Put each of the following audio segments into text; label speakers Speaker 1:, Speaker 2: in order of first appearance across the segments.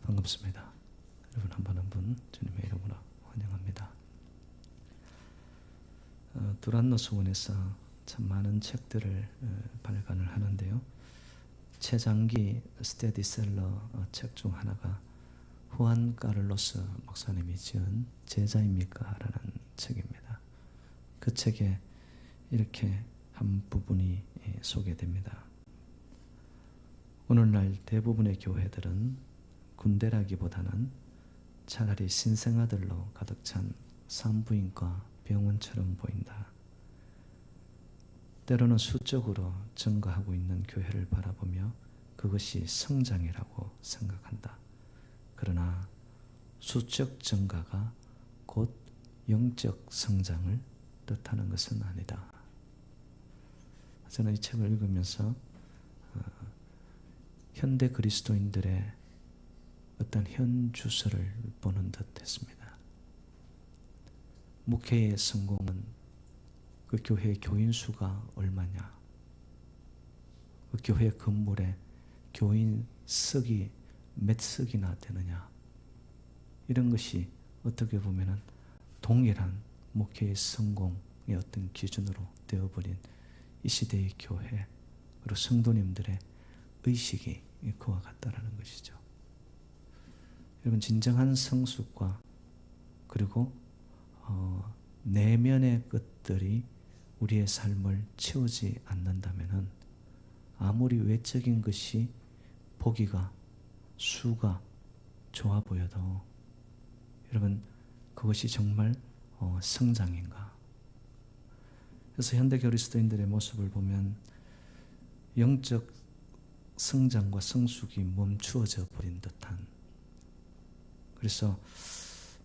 Speaker 1: 반갑습니다. 여러분 한 분 한 분 주님의 이름으로 환영합니다. 두란노 수원에서 참 많은 책들을 발간을 하는데요. 최장기 스테디셀러 책 중 하나가 후안 카를로스 목사님이 지은 제자입니까? 라는 책입니다. 그 책에 이렇게 한 부분이 소개됩니다. 오늘날 대부분의 교회들은 군대라기보다는 차라리 신생아들로 가득 찬 산부인과 병원처럼 보인다. 때로는 수적으로 증가하고 있는 교회를 바라보며 그것이 성장이라고 생각한다. 그러나 수적 증가가 곧 영적 성장을 뜻하는 것은 아니다. 저는 이 책을 읽으면서 현대 그리스도인들의 어떤 현주소를 보는 듯 했습니다. 목회의 성공은 그 교회의 교인 수가 얼마냐, 그 교회 건물에 교인 석이 몇 석이나 되느냐, 이런 것이 어떻게 보면 동일한 목회의 성공의 어떤 기준으로 되어버린 이 시대의 교회, 그리고 성도님들의 의식이 그와 같다라는 것이죠. 여러분, 진정한 성숙과 그리고 내면의 것들이 우리의 삶을 채우지 않는다면 아무리 외적인 것이 보기가 수가 좋아 보여도 여러분, 그것이 정말 성장인가? 그래서 현대 그리스도인들의 모습을 보면 영적 성장과 성숙이 멈추어져 버린 듯한, 그래서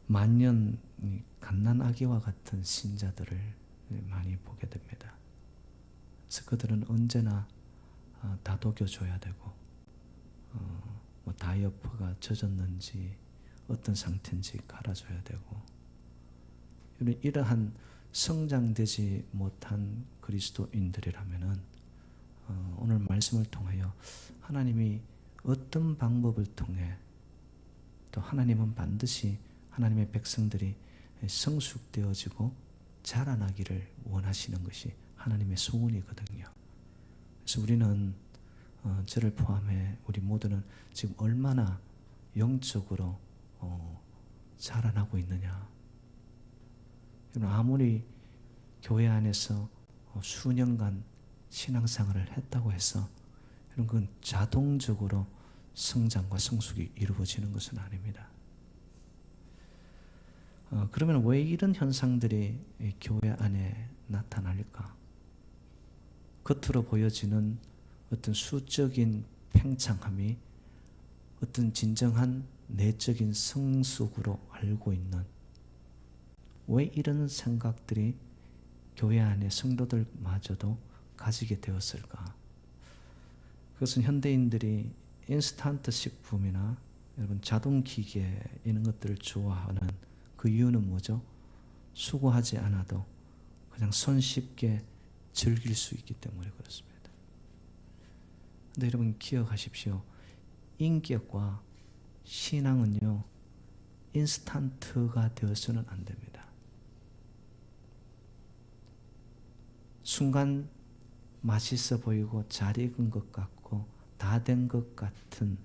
Speaker 1: 만년 갓난아기와 같은 신자들을 많이 보게 됩니다. 그래서 그들은 언제나 다독여줘야 되고 다이어퍼가 젖었는지 어떤 상태인지 갈아줘야 되고, 이러한 성장되지 못한 그리스도인들이라면 오늘 말씀을 통하여 하나님이 어떤 방법을 통해, 또 하나님은 반드시 하나님의 백성들이 성숙되어지고 자라나기를 원하시는 것이 하나님의 소원이거든요. 그래서 우리는 저를 포함해 우리 모두는 지금 얼마나 영적으로 자라나고 있느냐. 아무리 교회 안에서 수년간 신앙생활을 했다고 해서 그건 자동적으로 성장과 성숙이 이루어지는 것은 아닙니다. 그러면 왜 이런 현상들이 교회 안에 나타날까? 겉으로 보여지는 어떤 수적인 팽창함이 어떤 진정한 내적인 성숙으로 알고 있는, 왜 이런 생각들이 교회 안에 성도들마저도 가지게 되었을까? 그것은 현대인들이 인스턴트 식품이나 여러분 자동기계 이런 것들을 좋아하는 그 이유는 뭐죠? 수고하지 않아도 그냥 손쉽게 즐길 수 있기 때문에 그렇습니다. 그런데 여러분 기억하십시오. 인격과 신앙은요, 인스턴트가 되어서는 안 됩니다. 순간 맛있어 보이고 잘 익은 것 같고 다 된 것 같은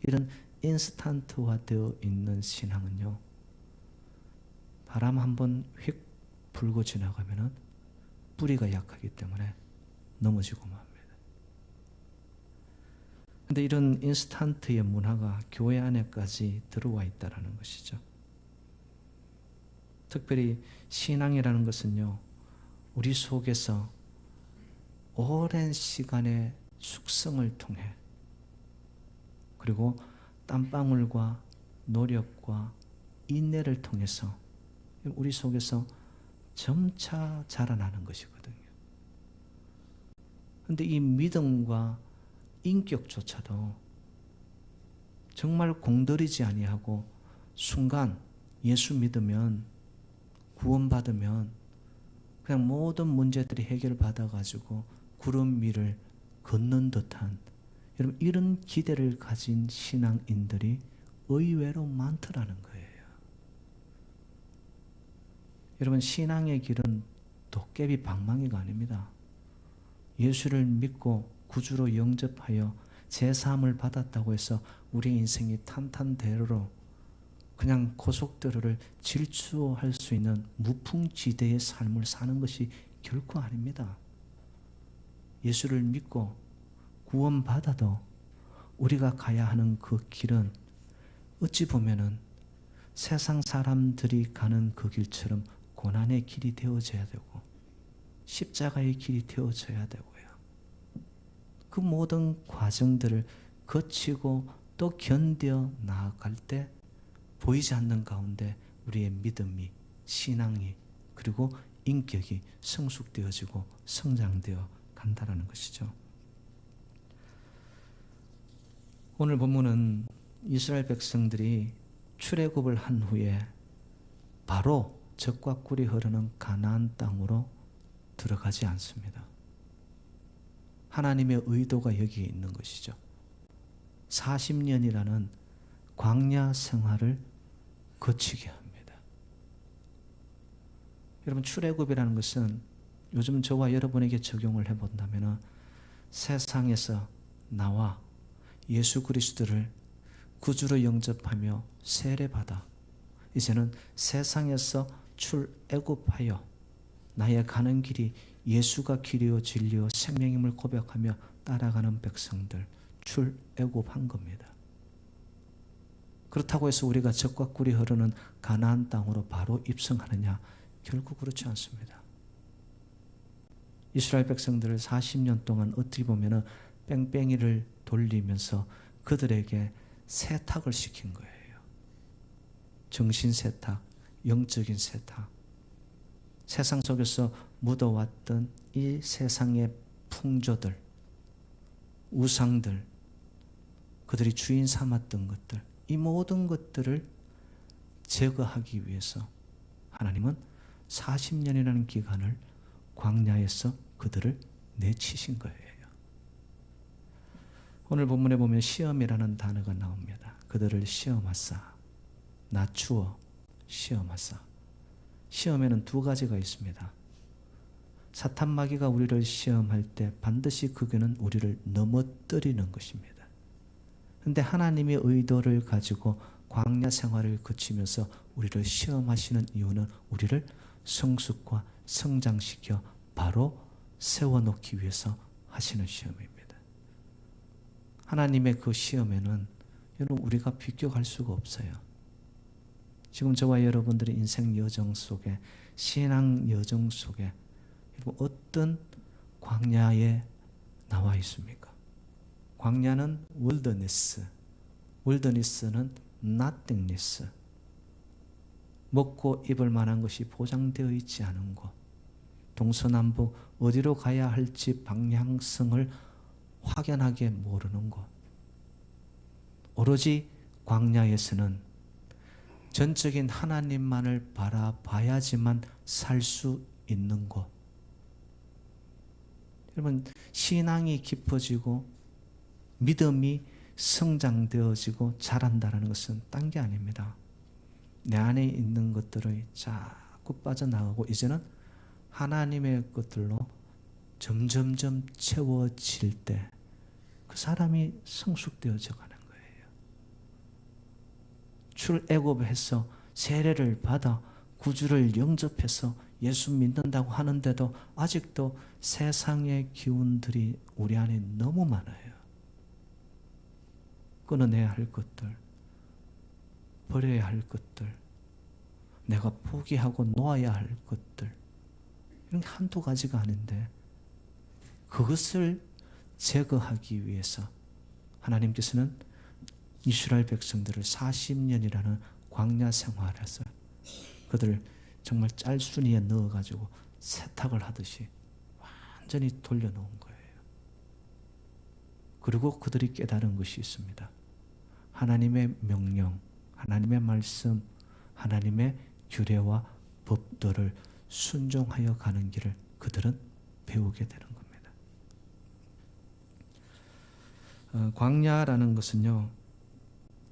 Speaker 1: 이런 인스턴트화 되어 있는 신앙은요, 바람 한번 휙 불고 지나가면 뿌리가 약하기 때문에 넘어지고 맙니다. 그런데 이런 인스턴트의 문화가 교회 안에까지 들어와 있다는 것이죠. 특별히 신앙이라는 것은요, 우리 속에서 오랜 시간의 숙성을 통해, 그리고 땀방울과 노력과 인내를 통해서 우리 속에서 점차 자라나는 것이거든요. 그런데 이 믿음과 인격조차도 정말 공들이지 아니하고 순간 예수 믿으면, 구원받으면 그냥 모든 문제들이 해결받아가지고 구름 위를 걷는 듯한, 여러분 이런 기대를 가진 신앙인들이 의외로 많더라는 거예요. 여러분, 신앙의 길은 도깨비 방망이가 아닙니다. 예수를 믿고 구주로 영접하여 제사함을 받았다고 해서 우리 인생이 탄탄대로로 그냥 고속도로를 질주할 수 있는 무풍지대의 삶을 사는 것이 결코 아닙니다. 예수를 믿고 구원받아도 우리가 가야 하는 그 길은 어찌 보면은 세상 사람들이 가는 그 길처럼 고난의 길이 되어져야 되고 십자가의 길이 되어져야 되고요. 그 모든 과정들을 거치고 또 견뎌 나아갈 때 보이지 않는 가운데 우리의 믿음이, 신앙이, 그리고 인격이 성숙되어지고 성장되어 간다라는 것이죠. 오늘 본문은 이스라엘 백성들이 출애굽을 한 후에 바로 젖과 꿀이 흐르는 가나안 땅으로 들어가지 않습니다. 하나님의 의도가 여기에 있는 것이죠. 40년이라는 광야 생활을 거치게 합니다. 여러분, 출애굽이라는 것은 요즘 저와 여러분에게 적용을 해본다면 세상에서 나와 예수 그리스도를 구주로 영접하며 세례받아 이제는 세상에서 출애굽하여 나의 가는 길이 예수가 길이요 진리요 생명임을 고백하며 따라가는 백성들, 출애굽한 겁니다. 그렇다고 해서 우리가 젖과 꿀이 흐르는 가나안 땅으로 바로 입성하느냐? 결국 그렇지 않습니다. 이스라엘 백성들을 40년 동안 어떻게 보면 뺑뺑이를 돌리면서 그들에게 세탁을 시킨 거예요. 정신 세탁, 영적인 세탁. 세상 속에서 묻어왔던 이 세상의 풍조들, 우상들, 그들이 주인 삼았던 것들, 이 모든 것들을 제거하기 위해서 하나님은 40년이라는 기간을 광야에서 그들을 내치신 거예요. 오늘 본문에 보면 시험이라는 단어가 나옵니다. 그들을 시험하사, 낮추어 시험하사. 시험에는 두 가지가 있습니다. 사탄 마귀가 우리를 시험할 때 반드시 그게는 우리를 넘어뜨리는 것입니다. 그런데 하나님의 의도를 가지고 광야 생활을 거치면서 우리를 시험하시는 이유는 우리를 성숙과 성장시켜 바로 세워놓기 위해서 하시는 시험입니다. 하나님의 그 시험에는 여러분 우리가 비교할 수가 없어요. 지금 저와 여러분들의 인생 여정 속에, 신앙 여정 속에 여러분 어떤 광야에 나와 있습니까? 광야는 월더니스, 월더니스는 nothingness, 먹고 입을 만한 것이 보장되어 있지 않은 곳, 동서남북 어디로 가야 할지 방향성을 확연하게 모르는 곳. 오로지 광야에서는 전적인 하나님만을 바라봐야지만 살 수 있는 곳. 여러분, 신앙이 깊어지고 믿음이 성장되어지고 자란다는 것은 딴 게 아닙니다. 내 안에 있는 것들을 자꾸 빠져나가고 이제는 하나님의 것들로 점점점 채워질 때 그 사람이 성숙되어져 가는 거예요. 출애굽해서 세례를 받아 구주를 영접해서 예수 믿는다고 하는데도 아직도 세상의 기운들이 우리 안에 너무 많아요. 끊어내야 할 것들, 버려야 할 것들, 내가 포기하고 놓아야 할 것들, 이런 게 한두 가지가 아닌데 그것을 제거하기 위해서 하나님께서는 이스라엘 백성들을 40년이라는 광야 생활에서 그들을 정말 짤순이에 넣어가지고 세탁을 하듯이 완전히 돌려놓은 거예요. 그리고 그들이 깨달은 것이 있습니다. 하나님의 명령, 하나님의 말씀, 하나님의 규례와 법도를 순종하여 가는 길을 그들은 배우게 되는 겁니다. 광야라는 것은요,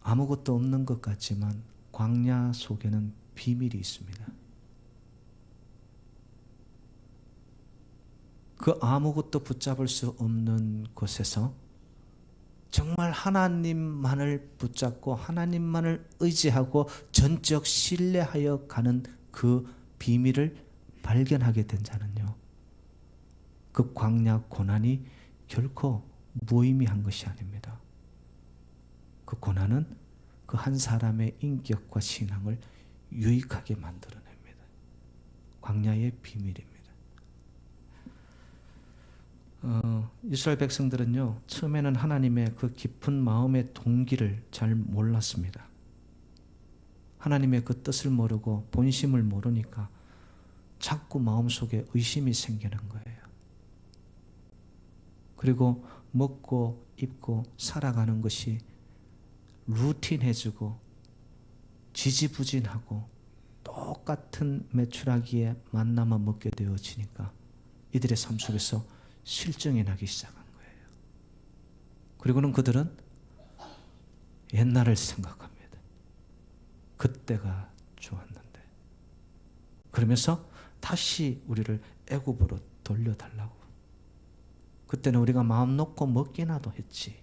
Speaker 1: 아무것도 없는 것 같지만 광야 속에는 비밀이 있습니다. 그 아무것도 붙잡을 수 없는 곳에서 정말 하나님만을 붙잡고 하나님만을 의지하고 전적 신뢰하여 가는 그 비밀을 발견하게 된 자는요, 그 광야 고난이 결코 무의미한 것이 아닙니다. 그 고난은 그 한 사람의 인격과 신앙을 유익하게 만들어냅니다. 광야의 비밀입니다. 이스라엘 백성들은요, 처음에는 하나님의 그 깊은 마음의 동기를 잘 몰랐습니다. 하나님의 그 뜻을 모르고 본심을 모르니까 자꾸 마음속에 의심이 생기는 거예요. 그리고 먹고 입고 살아가는 것이 루틴해지고 지지부진하고 똑같은 메추라기의 만나만 먹게 되어지니까 이들의 삶 속에서 실정이 나기 시작한 거예요. 그리고는 그들은 옛날을 생각합니다. 그때가 좋았는데. 그러면서 다시 우리를 애굽으로 돌려달라고. 그때는 우리가 마음 놓고 먹기나도 했지.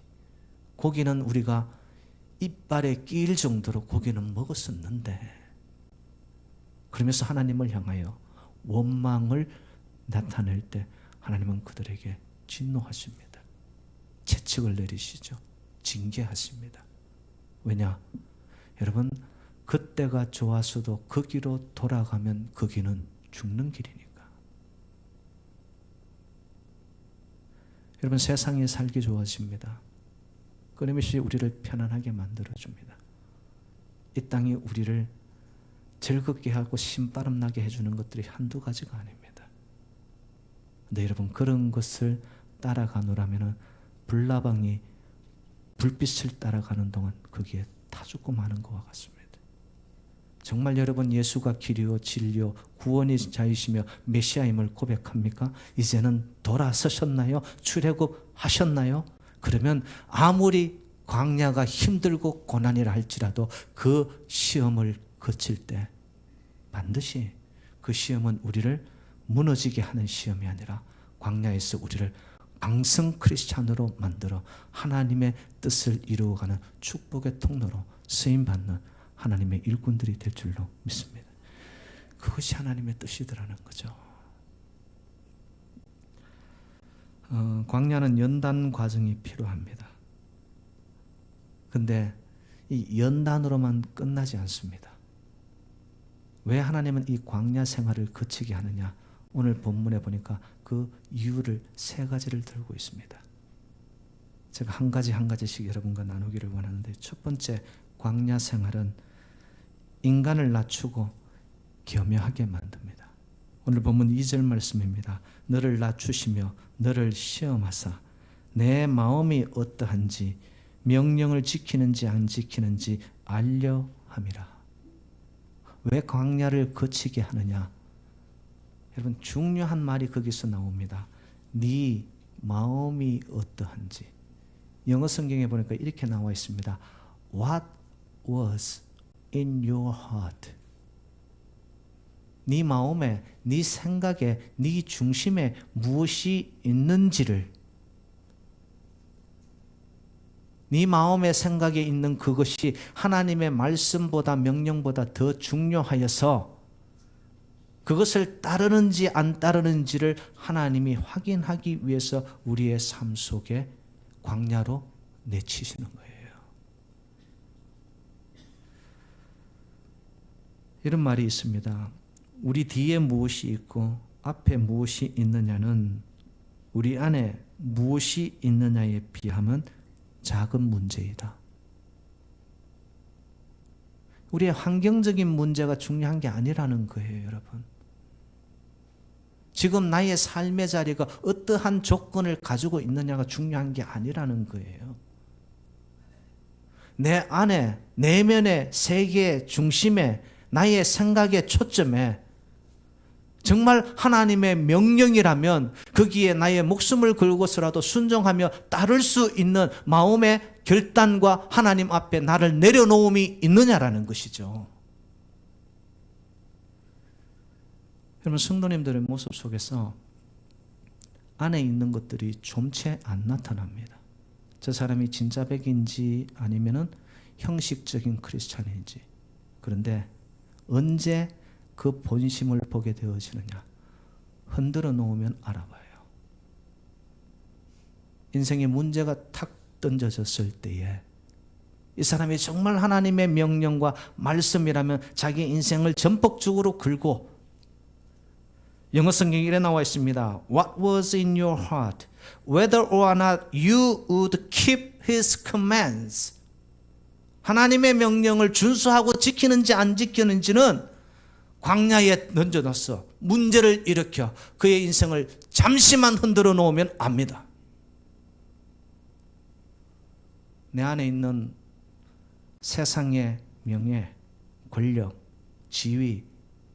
Speaker 1: 고기는 우리가 이빨에 끼일 정도로 고기는 먹었었는데. 그러면서 하나님을 향하여 원망을 나타낼 때 하나님은 그들에게 진노하십니다. 채찍을 내리시죠. 징계하십니다. 왜냐? 여러분, 그때가 좋아서도 그 길로 돌아가면 그 길은 죽는 길이니까. 여러분, 세상에 살기 좋아집니다. 끊임없이 우리를 편안하게 만들어줍니다. 이 땅이 우리를 즐겁게 하고 신바람 나게 해주는 것들이 한두 가지가 아닙니다. 근데 여러분, 그런 것을 따라가노라면 불나방이 불빛을 따라가는 동안 거기에 타 죽고 마는 것과 같습니다. 정말 여러분, 예수가 길이요 진리요 구원이 자이시며 메시아임을 고백합니까? 이제는 돌아서셨나요? 출애굽하셨나요? 그러면 아무리 광야가 힘들고 고난이라 할지라도 그 시험을 거칠 때 반드시 그 시험은 우리를 무너지게 하는 시험이 아니라 광야에서 우리를 강성 크리스찬으로 만들어 하나님의 뜻을 이루어가는 축복의 통로로 쓰임받는 하나님의 일꾼들이 될 줄로 믿습니다. 그것이 하나님의 뜻이더라는 거죠. 광야는 연단 과정이 필요합니다. 근데 이 연단으로만 끝나지 않습니다. 왜 하나님은 이 광야 생활을 거치게 하느냐? 오늘 본문에 보니까 그 이유를 세 가지를 들고 있습니다. 제가 한 가지씩 여러분과 나누기를 원하는데, 첫 번째, 광야 생활은 인간을 낮추고 겸허하게 만듭니다. 오늘 본문 2절 말씀입니다. 너를 낮추시며 너를 시험하사 내 마음이 어떠한지 명령을 지키는지 안 지키는지 알려 함이라. 왜 광야를 거치게 하느냐? 여러분, 중요한 말이 거기서 나옵니다. 네 마음이 어떠한지. 영어 성경에 보니까 이렇게 나와 있습니다. What was in your heart? 네 마음에, 네 생각에, 네 중심에 무엇이 있는지를, 네 마음의 생각에 있는 그것이 하나님의 말씀보다 명령보다 더 중요하여서 그것을 따르는지 안 따르는지를 하나님이 확인하기 위해서 우리의 삶 속에 광야로 내치시는 거예요. 이런 말이 있습니다. 우리 뒤에 무엇이 있고 앞에 무엇이 있느냐는 우리 안에 무엇이 있느냐에 비하면 작은 문제이다. 우리의 환경적인 문제가 중요한 게 아니라는 거예요, 여러분. 지금 나의 삶의 자리가 어떠한 조건을 가지고 있느냐가 중요한 게 아니라는 거예요. 내 안에, 내면의 세계의 중심에, 나의 생각의 초점에 정말 하나님의 명령이라면 거기에 나의 목숨을 걸고서라도 순종하며 따를 수 있는 마음의 결단과 하나님 앞에 나를 내려놓음이 있느냐라는 것이죠. 여러분, 성도님들의 모습 속에서 안에 있는 것들이 좀채 안 나타납니다. 저 사람이 진짜 백인지 아니면은 형식적인 크리스찬인지. 그런데 언제 그 본심을 보게 되어지느냐? 흔들어 놓으면 알아봐요. 인생에 문제가 탁 던져졌을 때에 이 사람이 정말 하나님의 명령과 말씀이라면 자기 인생을 전폭적으로 걸고, 영어 성경에 이래 나와 있습니다. What was in your heart, whether or not you would keep His commands. 하나님의 명령을 준수하고 지키는지 안 지키는지는 광야에 던져놨어. 문제를 일으켜 그의 인생을 잠시만 흔들어 놓으면 압니다. 내 안에 있는 세상의 명예, 권력, 지위,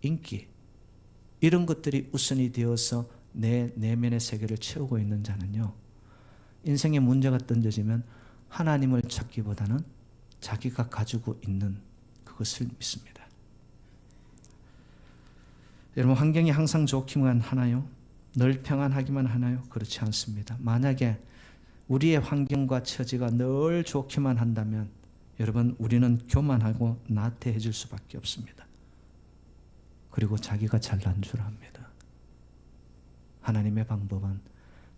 Speaker 1: 인기, 이런 것들이 우선이 되어서 내 내면의 세계를 채우고 있는 자는요, 인생에 문제가 던져지면 하나님을 찾기보다는 자기가 가지고 있는 그것을 믿습니다. 여러분, 환경이 항상 좋기만 하나요? 늘 평안하기만 하나요? 그렇지 않습니다. 만약에 우리의 환경과 처지가 늘 좋기만 한다면 여러분, 우리는 교만하고 나태해질 수밖에 없습니다. 그리고 자기가 잘난 줄 압니다. 하나님의 방법은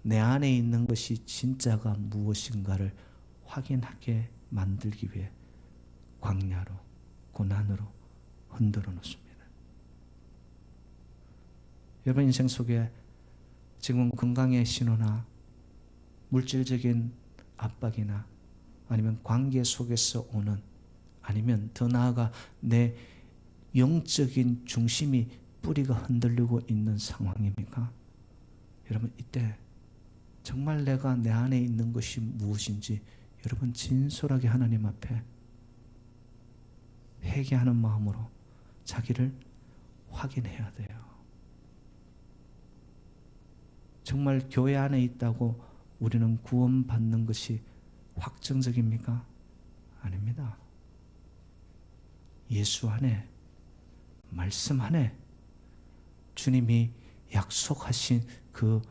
Speaker 1: 내 안에 있는 것이 진짜가 무엇인가를 확인하게 만들기 위해 광야로, 고난으로 흔들어 놓습니다. 여러분 인생 속에 지금 건강의 신호나 물질적인 압박이나 아니면 관계 속에서 오는, 아니면 더 나아가 내 영적인 중심이 뿌리가 흔들리고 있는 상황입니까? 여러분, 이때 정말 내가 내 안에 있는 것이 무엇인지 여러분 진솔하게 하나님 앞에 회개하는 마음으로 자기를 확인해야 돼요. 정말 교회 안에 있다고 우리는 구원받는 것이 확정적입니까? 아닙니다. 예수 안에, 말씀 안에 주님이 약속하신 그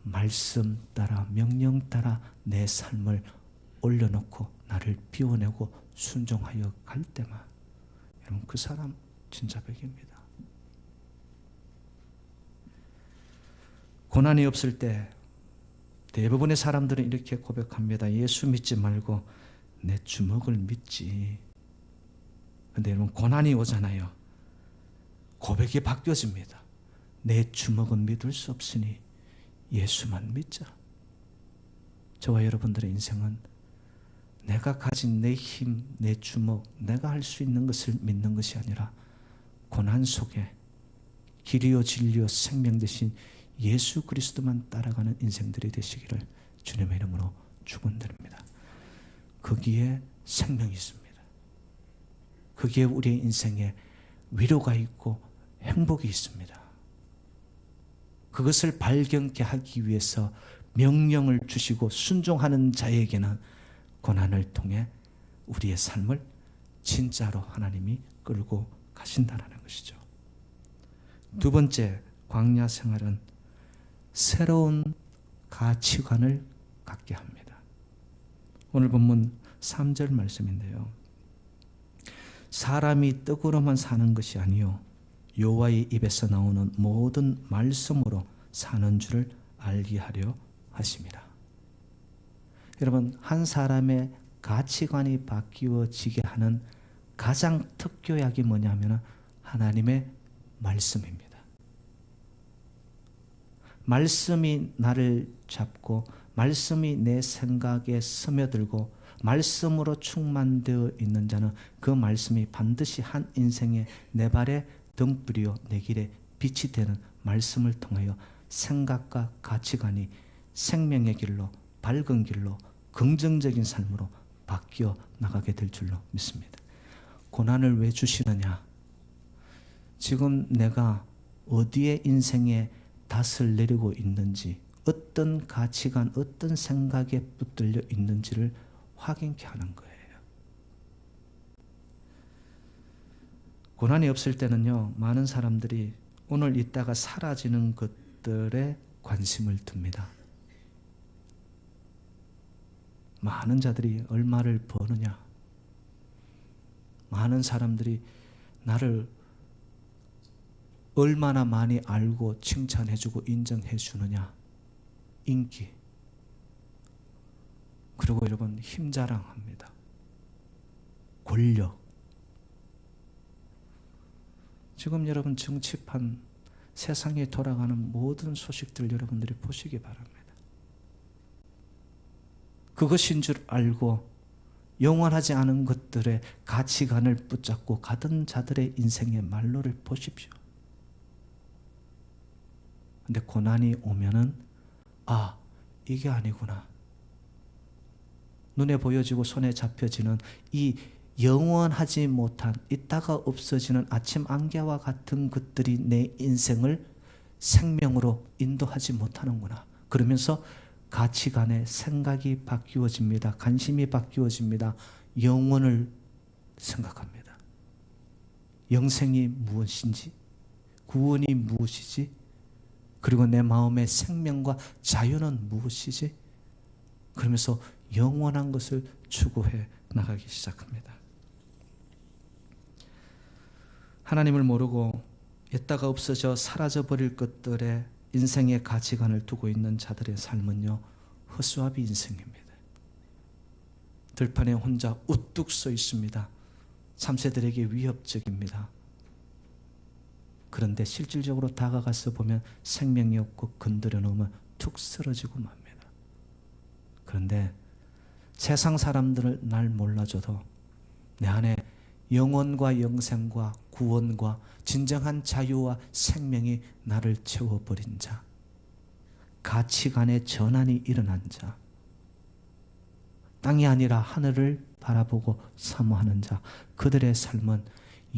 Speaker 1: 말씀 따라, 명령 따라 내 삶을 올려놓고 나를 비워내고 순종하여 갈 때만, 여러분 그 사람 진짜 백입니다. 고난이 없을 때 대부분의 사람들은 이렇게 고백합니다. 예수 믿지 말고 내 주먹을 믿지. 근데 여러분, 고난이 오잖아요. 고백이 바뀌어집니다. 내 주먹은 믿을 수 없으니 예수만 믿자. 저와 여러분들의 인생은 내가 가진 내 힘, 내 주먹, 내가 할 수 있는 것을 믿는 것이 아니라 고난 속에 길이요 진리요 생명 되신 예수 그리스도만 따라가는 인생들이 되시기를 주님의 이름으로 축원드립니다. 거기에 생명이 있습니다. 거기에 우리의 인생에 위로가 있고 행복이 있습니다. 그것을 발견케 하기 위해서 명령을 주시고 순종하는 자에게는 고난을 통해 우리의 삶을 진짜로 하나님이 끌고 가신다는 것이죠. 두 번째, 광야 생활은 새로운 가치관을 갖게 합니다. 오늘 본문 3절 말씀인데요. 사람이 떡으로만 사는 것이 아니요 여호와의 입에서 나오는 모든 말씀으로 사는 줄을 알게 하려 하심이라. 여러분, 한 사람의 가치관이 바뀌어지게 하는 가장 특효약이 뭐냐면 하나님의 말씀입니다. 말씀이 나를 잡고 말씀이 내 생각에 스며들고 말씀으로 충만되어 있는 자는 그 말씀이 반드시 한 인생의 내 발에 등불이요 내 길에 빛이 되는 말씀을 통하여 생각과 가치관이 생명의 길로, 밝은 길로, 긍정적인 삶으로 바뀌어 나가게 될 줄로 믿습니다. 고난을 왜 주시느냐? 지금 내가 어디에 인생에 닷을 내리고 있는지, 어떤 가치관, 어떤 생각에 붙들려 있는지를 확인케 하는 거예요. 고난이 없을 때는요, 많은 사람들이 오늘 있다가 사라지는 것들에 관심을 둡니다. 많은 자들이 얼마를 버느냐, 많은 사람들이 나를 얼마나 많이 알고 칭찬해주고 인정해주느냐, 인기. 그리고 여러분, 힘자랑합니다. 권력. 지금 여러분 정치판, 세상에 돌아가는 모든 소식들 여러분들이 보시기 바랍니다. 그것인 줄 알고 영원하지 않은 것들의 가치관을 붙잡고 가던 자들의 인생의 말로를 보십시오. 근데 고난이 오면은 아, 이게 아니구나. 눈에 보여지고 손에 잡혀지는 이 영원하지 못한, 있다가 없어지는 아침 안개와 같은 것들이 내 인생을 생명으로 인도하지 못하는구나. 그러면서 가치관의 생각이 바뀌어집니다. 관심이 바뀌어집니다. 영혼을 생각합니다. 영생이 무엇인지, 구원이 무엇이지, 그리고 내 마음의 생명과 자유는 무엇이지? 그러면서 영원한 것을 추구해 나가기 시작합니다. 하나님을 모르고 있다가 없어져 사라져버릴 것들에 인생의 가치관을 두고 있는 자들의 삶은요, 허수아비 인생입니다. 들판에 혼자 우뚝 서 있습니다. 3세들에게 위협적입니다. 그런데 실질적으로 다가가서 보면 생명이 없고 건드려 놓으면 툭 쓰러지고 맙니다. 그런데 세상 사람들을 날 몰라줘도 내 안에 영혼과 영생과 구원과 진정한 자유와 생명이 나를 채워버린 자, 가치관의 전환이 일어난 자, 땅이 아니라 하늘을 바라보고 사모하는 자, 그들의 삶은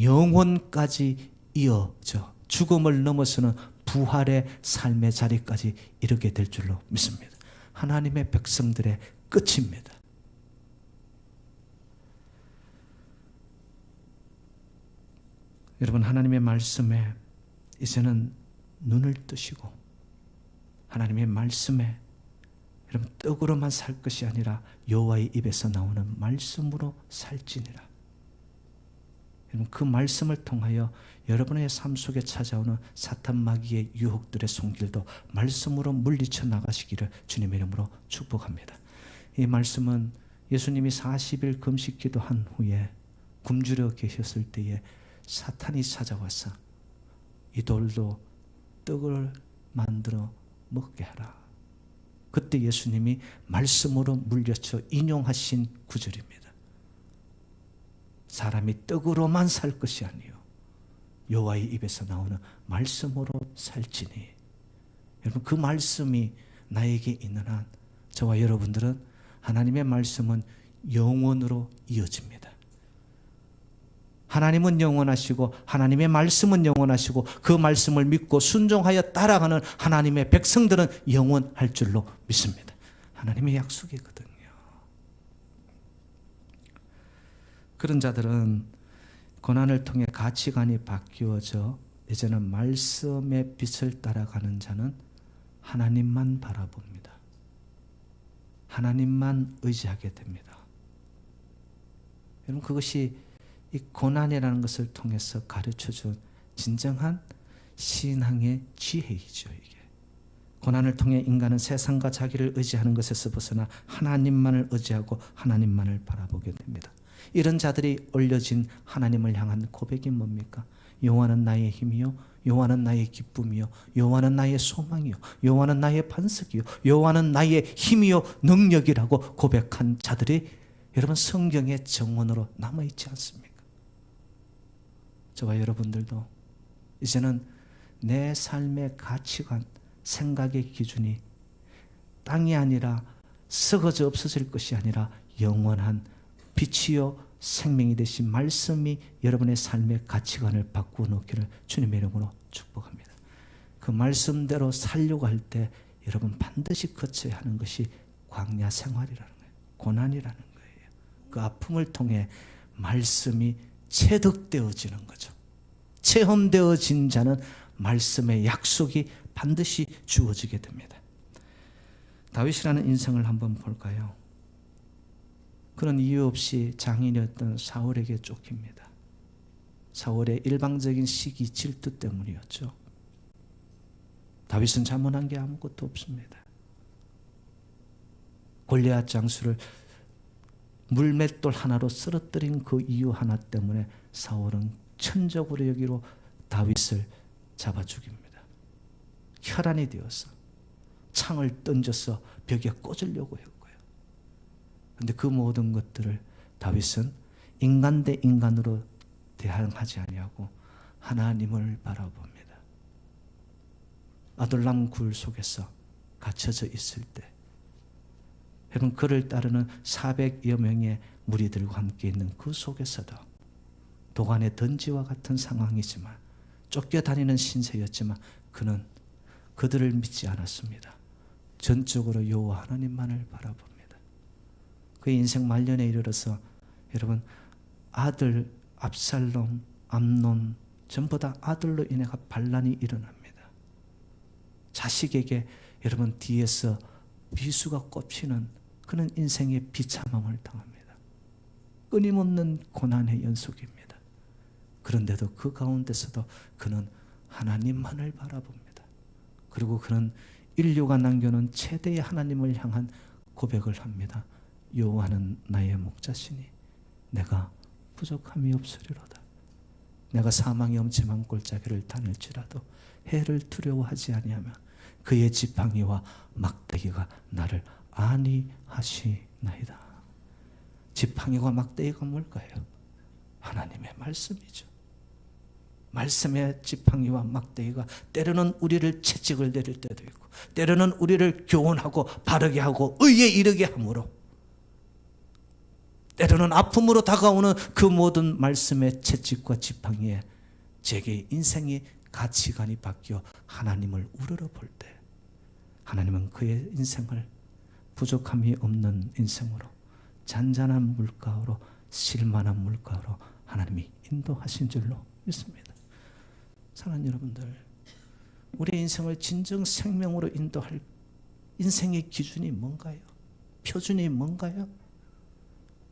Speaker 1: 영혼까지 이어져 죽음을 넘어서는 부활의 삶의 자리까지 이르게 될 줄로 믿습니다. 하나님의 백성들의 끝입니다. 여러분, 하나님의 말씀에 이제는 눈을 뜨시고 하나님의 말씀에 여러분 떡으로만 살 것이 아니라 여호와의 입에서 나오는 말씀으로 살지니라. 여러분, 그 말씀을 통하여 여러분의 삶 속에 찾아오는 사탄 마귀의 유혹들의 손길도 말씀으로 물리쳐 나가시기를 주님의 이름으로 축복합니다. 이 말씀은 예수님이 40일 금식 기도한 후에 굶주려 계셨을 때에 사탄이 찾아와서 이 돌도 떡을 만들어 먹게 하라. 그때 예수님이 말씀으로 물려쳐 인용하신 구절입니다. 사람이 떡으로만 살 것이 아니요 여호와의 입에서 나오는 말씀으로 살지니. 여러분, 그 말씀이 나에게 있는 한 저와 여러분들은 하나님의 말씀은 영원으로 이어집니다. 하나님은 영원하시고 하나님의 말씀은 영원하시고 그 말씀을 믿고 순종하여 따라가는 하나님의 백성들은 영원할 줄로 믿습니다. 하나님의 약속이거든요. 그런 자들은 고난을 통해 가치관이 바뀌어져 이제는 말씀의 빛을 따라가는 자는 하나님만 바라봅니다. 하나님만 의지하게 됩니다. 여러분, 그것이 이 고난이라는 것을 통해서 가르쳐준 진정한 신앙의 지혜이죠. 이게 고난을 통해 인간은 세상과 자기를 의지하는 것에서 벗어나 하나님만을 의지하고 하나님만을 바라보게 됩니다. 이런 자들이 올려진 하나님을 향한 고백이 뭡니까? 여호와는 나의 힘이요 여호와는 나의 기쁨이요 여호와는 나의 소망이요 여호와는 나의 반석이요 여호와는 나의 힘이요 능력이라고 고백한 자들이 여러분 성경의 정원으로 남아있지 않습니까? 저와 여러분들도 이제는 내 삶의 가치관, 생각의 기준이 땅이 아니라 썩어져 없어질 것이 아니라 영원한 빛이요 생명이 되신 말씀이 여러분의 삶의 가치관을 바꾸어 놓기를 주님의 이름으로 축복합니다. 그 말씀대로 살려고 할 때 여러분 반드시 거쳐야 하는 것이 광야 생활이라는 거예요. 고난이라는 거예요. 그 아픔을 통해 말씀이 체득되어지는 거죠. 체험되어진 자는 말씀의 약속이 반드시 주어지게 됩니다. 다윗이라는 인생을 한번 볼까요? 그런 이유 없이 장인이었던 사울에게 쫓깁니다. 사울의 일방적인 시기 질투 때문이었죠. 다윗은 잘못한 게 아무것도 없습니다. 골리앗 장수를 물맷돌 하나로 쓰러뜨린 그 이유 하나 때문에 사울은 천적으로 여기로 다윗을 잡아 죽입니다. 혈안이 되어서 창을 던져서 벽에 꽂으려고 했고요. 그런데 그 모든 것들을 다윗은 인간 대 인간으로 대항하지 아니하고 하나님을 바라봅니다. 아둘람 굴 속에서 갇혀져 있을 때 여러분 그를 따르는 400여 명의 무리들과 함께 있는 그 속에서도 도간의 던지와 같은 상황이지만 쫓겨다니는 신세였지만 그는 그들을 믿지 않았습니다. 전적으로 여호와 하나님만을 바라봅니다. 그의 인생 말년에 이르러서 여러분 아들 압살롬, 암논 전부 다 아들로 인해 반란이 일어납니다. 자식에게 여러분 뒤에서 비수가 꼽히는 그런 인생의 비참함을 당합니다. 끊임없는 고난의 연속입니다. 그런데도 그 가운데서도 그는 하나님만을 바라봅니다. 그리고 그는 인류가 남겨놓은 최대의 하나님을 향한 고백을 합니다. 여호와는 나의 목자시니 내가 부족함이 없으리로다. 내가 사망의 엄침한 골짜기를 다닐지라도 해를 두려워하지 아니하며 그의 지팡이와 막대기가 나를 안위하시나이다. 지팡이와 막대기가 뭘까요? 하나님의 말씀이죠. 말씀의 지팡이와 막대기가 때로는 우리를 채찍을 내릴 때도 있고 때로는 우리를 교훈하고 바르게 하고 의에 이르게 함으로 때로는 아픔으로 다가오는 그 모든 말씀의 채찍과 지팡이에 제게 인생의 가치관이 바뀌어 하나님을 우러러 볼 때 하나님은 그의 인생을 부족함이 없는 인생으로 잔잔한 물가로 실만한 물가로 하나님이 인도하신 줄로 믿습니다. 사랑하는 여러분들, 우리의 인생을 진정 생명으로 인도할 인생의 기준이 뭔가요? 표준이 뭔가요?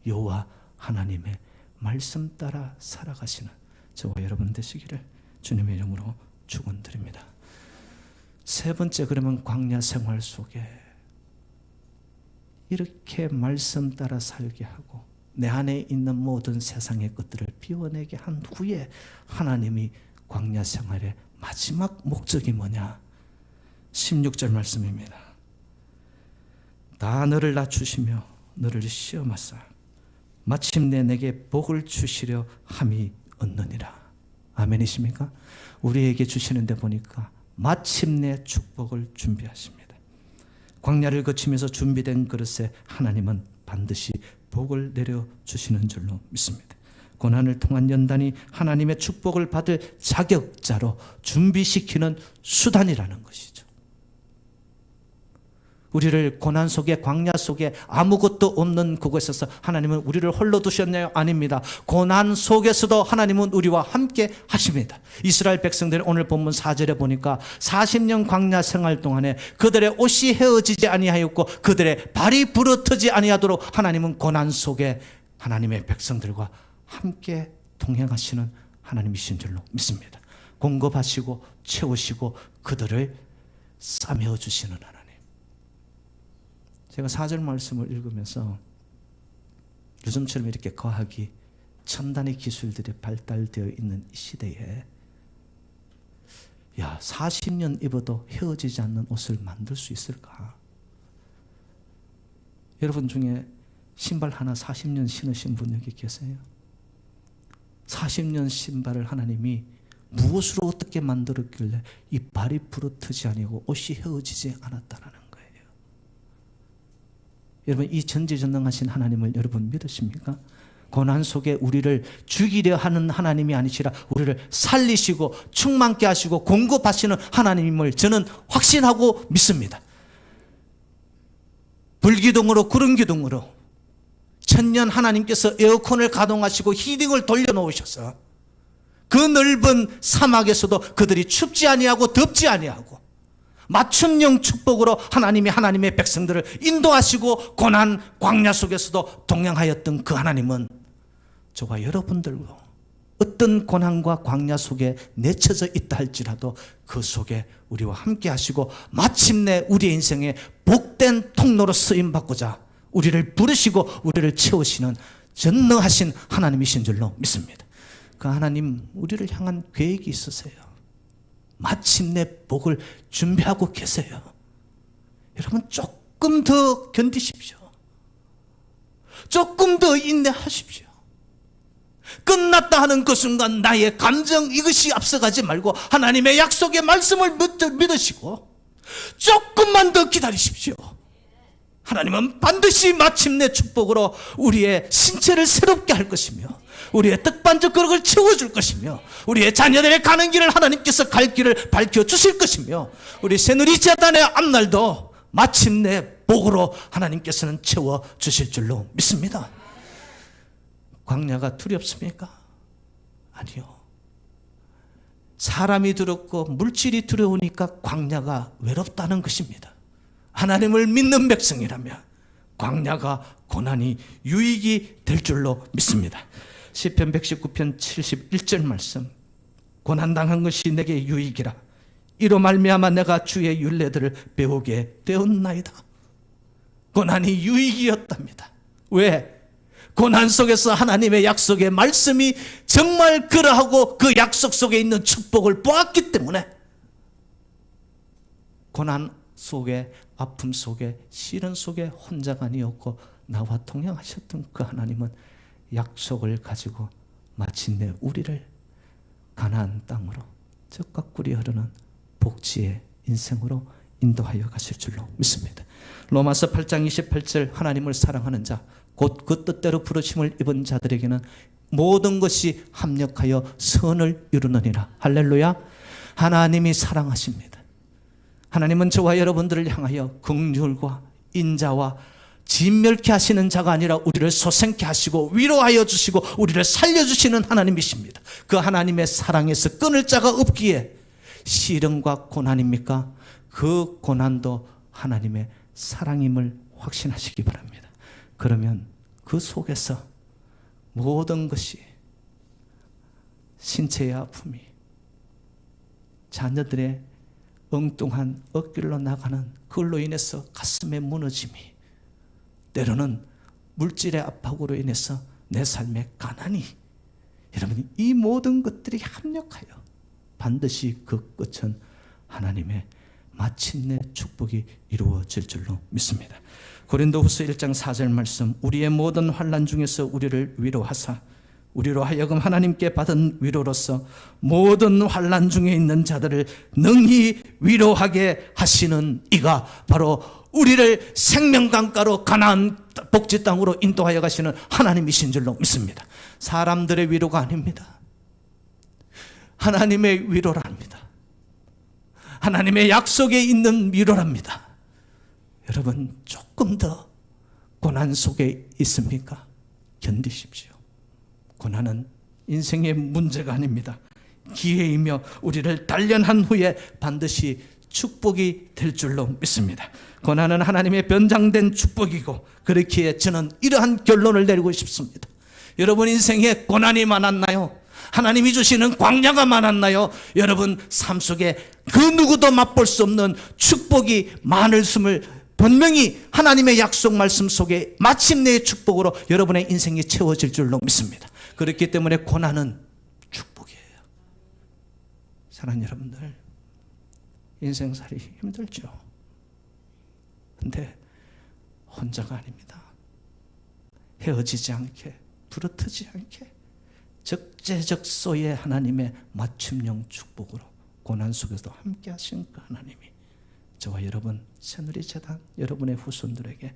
Speaker 1: 여호와 하나님의 말씀 따라 살아가시는 저와 여러분 되시기를 주님의 이름으로 축원드립니다. 세 번째, 그러면 광야 생활 속에 이렇게 말씀 따라 살게 하고 내 안에 있는 모든 세상의 것들을 비워내게 한 후에 하나님이 광야 생활의 마지막 목적이 뭐냐? 16절 말씀입니다. 다 너를 낮추시며 너를 시험하사 마침내 내게 복을 주시려 함이 없느니라. 아멘이십니까? 우리에게 주시는데 보니까 마침내 축복을 준비하십니다. 광야를 거치면서 준비된 그릇에 하나님은 반드시 복을 내려주시는 줄로 믿습니다. 고난을 통한 연단이 하나님의 축복을 받을 자격자로 준비시키는 수단이라는 것이죠. 우리를 고난 속에 광야 속에 아무것도 없는 그곳에서 하나님은 우리를 홀로 두셨나요? 아닙니다. 고난 속에서도 하나님은 우리와 함께 하십니다. 이스라엘 백성들은 오늘 본문 4절에 보니까 40년 광야 생활 동안에 그들의 옷이 헤어지지 아니하였고 그들의 발이 부러뜨지 아니하도록 하나님은 고난 속에 하나님의 백성들과 함께 동행하시는 하나님이신 줄로 믿습니다. 공급하시고 채우시고 그들을 싸매어 주시는 하나님. 제가 4절 말씀을 읽으면서 요즘처럼 이렇게 과학이 첨단의 기술들이 발달되어 있는 이 시대에 40년 입어도 헤어지지 않는 옷을 만들 수 있을까? 여러분 중에 신발 하나 40년 신으신 분 여기 계세요? 40년 신발을 하나님이 무엇으로 어떻게 만들었길래 이 발이 부러뜨지 아니고 옷이 헤어지지 않았다는 거예요. 여러분 이 전지전능하신 하나님을 여러분 믿으십니까? 고난 속에 우리를 죽이려 하는 하나님이 아니시라 우리를 살리시고 충만케 하시고 공급하시는 하나님임을 저는 확신하고 믿습니다. 불기둥으로 구름기둥으로 천년 하나님께서 에어컨을 가동하시고 히팅을 돌려놓으셔서 그 넓은 사막에서도 그들이 춥지 아니하고 덥지 아니하고 맞춤형 축복으로 하나님이 하나님의 백성들을 인도하시고 고난 광야 속에서도 동행하였던 그 하나님은 저와 여러분들과 어떤 고난과 광야 속에 내쳐져 있다 할지라도 그 속에 우리와 함께 하시고 마침내 우리의 인생에 복된 통로로 쓰임받고자 우리를 부르시고 우리를 채우시는 전능하신 하나님이신 줄로 믿습니다. 그 하나님 우리를 향한 계획이 있으세요. 마침내 복을 준비하고 계세요. 여러분 조금 더 견디십시오. 조금 더 인내하십시오. 끝났다 하는 그 순간 나의 감정 이것이 앞서가지 말고 하나님의 약속의 말씀을 믿으시고 조금만 더 기다리십시오. 하나님은 반드시 마침내 축복으로 우리의 신체를 새롭게 할 것이며 우리의 떡반죽 그릇을 채워줄 것이며 우리의 자녀들의 가는 길을 하나님께서 갈 길을 밝혀주실 것이며 우리 새누리 재단의 앞날도 마침내 복으로 하나님께서는 채워주실 줄로 믿습니다. 광야가 두렵습니까? 아니요. 사람이 두렵고 물질이 두려우니까 광야가 외롭다는 것입니다. 하나님을 믿는 백성이라면 광야가 고난이 유익이 될 줄로 믿습니다. 시편 119편 71절 말씀, 고난당한 것이 내게 유익이라 이로 말미암아 내가 주의 율례들을 배우게 되었나이다. 고난이 유익이었답니다. 왜? 고난 속에서 하나님의 약속의 말씀이 정말 그러하고 그 약속 속에 있는 축복을 보았기 때문에 고난 속에 아픔 속에 시련 속에 혼자가 아니었고 나와 동행하셨던 그 하나님은 약속을 가지고 마침내 우리를 가나안 땅으로 젖과 꿀이 흐르는 복지의 인생으로 인도하여 가실 줄로 믿습니다. 로마서 8장 28절 하나님을 사랑하는 자 곧 그 뜻대로 부르심을 입은 자들에게는 모든 것이 합력하여 선을 이루느니라. 할렐루야. 하나님이 사랑하십니다. 하나님은 저와 여러분들을 향하여 긍휼과 인자와 진멸케 하시는 자가 아니라 우리를 소생케 하시고 위로하여 주시고 우리를 살려주시는 하나님이십니다. 그 하나님의 사랑에서 끊을 자가 없기에 시련과 고난입니까? 그 고난도 하나님의 사랑임을 확신하시기 바랍니다. 그러면 그 속에서 모든 것이 신체의 아픔이 자녀들의 엉뚱한 어길로 나가는 그걸로 인해서 가슴의 무너짐이 때로는 물질의 압박으로 인해서 내 삶의 가난이 여러분 이 모든 것들이 합력하여 반드시 그 끝은 하나님의 마침내 축복이 이루어질 줄로 믿습니다. 고린도후서 1장 4절 말씀 우리의 모든 환난 중에서 우리를 위로하사 우리로 하여금 하나님께 받은 위로로서 모든 환난 중에 있는 자들을 능히 위로하게 하시는 이가 바로 우리를 생명강가로 가나안 복지 땅으로 인도하여 가시는 하나님이신 줄로 믿습니다. 사람들의 위로가 아닙니다. 하나님의 위로랍니다. 하나님의 약속에 있는 위로랍니다. 여러분 조금 더 고난 속에 있습니까? 견디십시오. 고난은 인생의 문제가 아닙니다. 기회이며 우리를 단련한 후에 반드시 축복이 될 줄로 믿습니다. 고난은 하나님의 변장된 축복이고 그렇기에 저는 이러한 결론을 내리고 싶습니다. 여러분 인생에 고난이 많았나요? 하나님이 주시는 광야가 많았나요? 여러분 삶 속에 그 누구도 맛볼 수 없는 축복이 많을음을 분명히 하나님의 약속 말씀 속에 마침내의 축복으로 여러분의 인생이 채워질 줄로 믿습니다. 그렇기 때문에 고난은 축복이에요. 사랑하는 여러분들 인생살이 힘들죠. 근데 혼자가 아닙니다. 헤어지지 않게 부러뜨지 않게 적재적소의 하나님의 맞춤형 축복으로 고난 속에서도 함께 하신 그 하나님이 저와 여러분 새누리재단 여러분의 후손들에게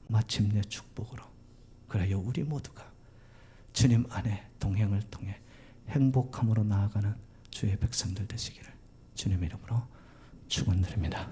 Speaker 1: 마침내 축복으로 그래요 우리 모두가 주님 안에 동행을 통해 행복함으로 나아가는 주의 백성들 되시기를 주님의 이름으로 축원드립니다.